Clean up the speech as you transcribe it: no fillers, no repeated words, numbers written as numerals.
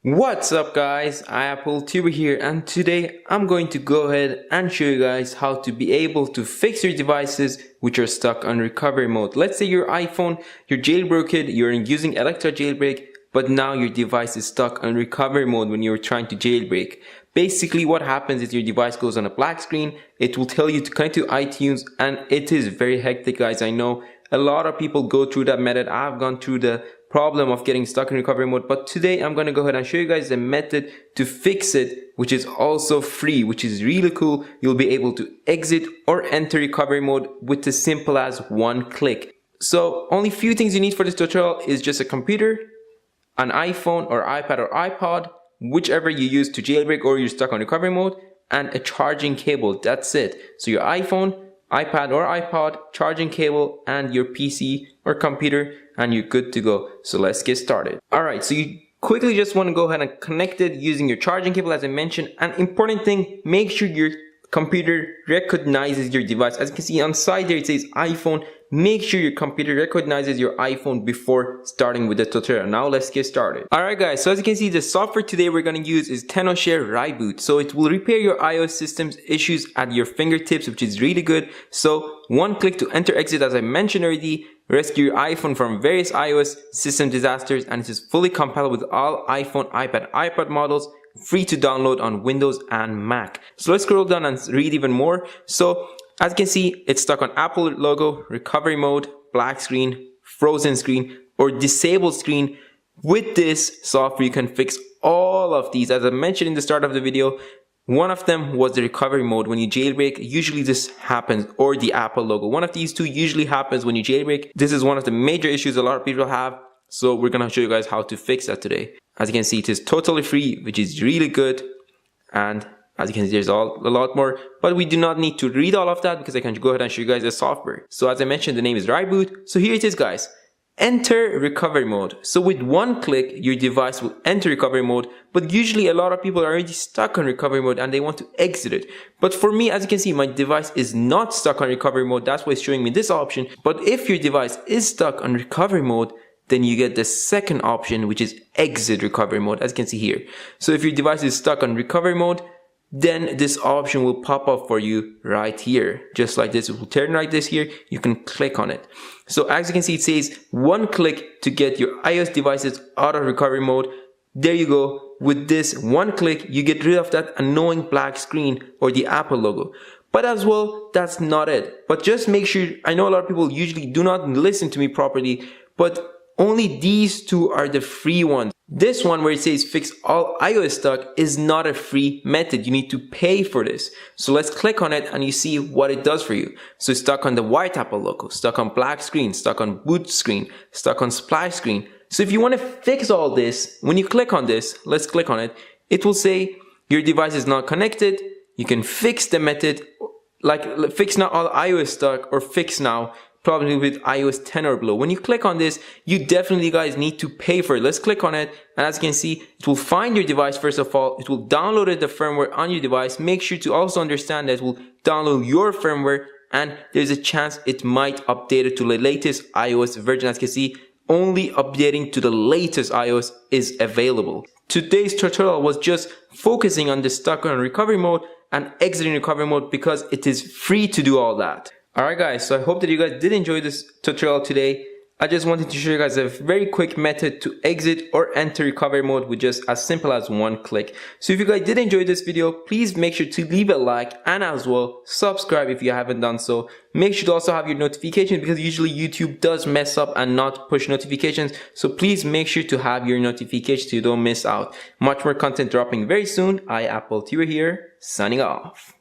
What's up guys, iAppleTuber here, and today I'm going to go ahead and show you guys how to be able to fix your devices which are stuck on recovery mode. Let's say your iPhone, you're jailbroken, you're using Electra jailbreak, but now your device is stuck on recovery mode when you're trying to jailbreak. Basically what happens is your device goes on a black screen, it will tell you to connect to iTunes, and it is very hectic guys. I know a lot of people go through that method. I've gone through the problem of getting stuck in recovery mode, but today I'm going to go ahead and show you guys a method to fix it, which is also free, which is really cool. You'll be able to exit or enter recovery mode with as simple as one click. So only few things you need for this tutorial is just a computer, an iPhone or iPad or iPod, whichever you use to jailbreak or you're stuck on recovery mode, and a charging cable. That's it. So your iPhone, iPad or iPod, charging cable, and your PC or computer, and you're good to go. So let's get started. Alright, so you quickly just want to go ahead and connect it using your charging cable as I mentioned. An important thing, make sure your computer recognizes your device. As you can see on the side there it says iPhone. Make sure your computer recognizes your iPhone before starting with the tutorial. Now let's get started. Alright guys, so as you can see the software today we're going to use is TenorShare Reboot. So it will repair your iOS system's issues at your fingertips, which is really good. So one click to enter exit, as I mentioned already, rescue your iPhone from various iOS system disasters, and it is fully compatible with all iPhone, iPad, iPod models. Free to download on Windows and Mac. So let's scroll down and read even more. So as you can see, it's stuck on Apple logo, recovery mode, black screen, frozen screen, or disabled screen. With this software, you can fix all of these. As I mentioned in the start of the video, one of them was the recovery mode. When you jailbreak, usually this happens, or the Apple logo. One of these two usually happens when you jailbreak. This is one of the major issues a lot of people have. So we're going to show you guys how to fix that today. As you can see, it is totally free, which is really good. And as you can see, there's a lot more, but we do not need to read all of that because I can go ahead and show you guys the software. So as I mentioned, the name is Reboot. So here it is guys. Enter recovery mode. So with one click, your device will enter recovery mode, but usually a lot of people are already stuck on recovery mode and they want to exit it. But for me, as you can see, my device is not stuck on recovery mode. That's why it's showing me this option. But if your device is stuck on recovery mode, then you get the second option, which is exit recovery mode, as you can see here. So if your device is stuck on recovery mode, then this option will pop up for you right here. Just like this, it will turn like this here. You can click on it. So as you can see, it says one click to get your iOS devices out of recovery mode. There you go. With this one click, you get rid of that annoying black screen or the Apple logo. But as well, that's not it. But just make sure, I know a lot of people usually do not listen to me properly, but only these two are the free ones. This one where it says fix all iOS stuck is not a free method. You need to pay for this. So let's click on it and you see what it does for you. So it's stuck on the white Apple logo, stuck on black screen, stuck on boot screen, stuck on splash screen. So if you want to fix all this, when you click on this, let's click on it, it will say your device is not connected. You can fix the method, like fix now all iOS stuck or fix now, probably with iOS 10 or below. When you click on this, you definitely guys need to pay for it. Let's click on it, and as you can see, it will find your device first of all. It will download the firmware on your device. Make sure to also understand that it will download your firmware, and there's a chance it might update it to the latest iOS version. As you can see, only updating to the latest iOS is available. Today's tutorial was just focusing on the stuck on recovery mode and exiting recovery mode because it is free to do all that. Alright guys, so I hope that you guys did enjoy this tutorial today. I just wanted to show you guys a very quick method to exit or enter recovery mode with just as simple as one click. So if you guys did enjoy this video, please make sure to leave a like and as well subscribe if you haven't done so. Make sure to also have your notifications because usually YouTube does mess up and not push notifications. So please make sure to have your notifications so you don't miss out. Much more content dropping very soon. iAppleTuber here, signing off.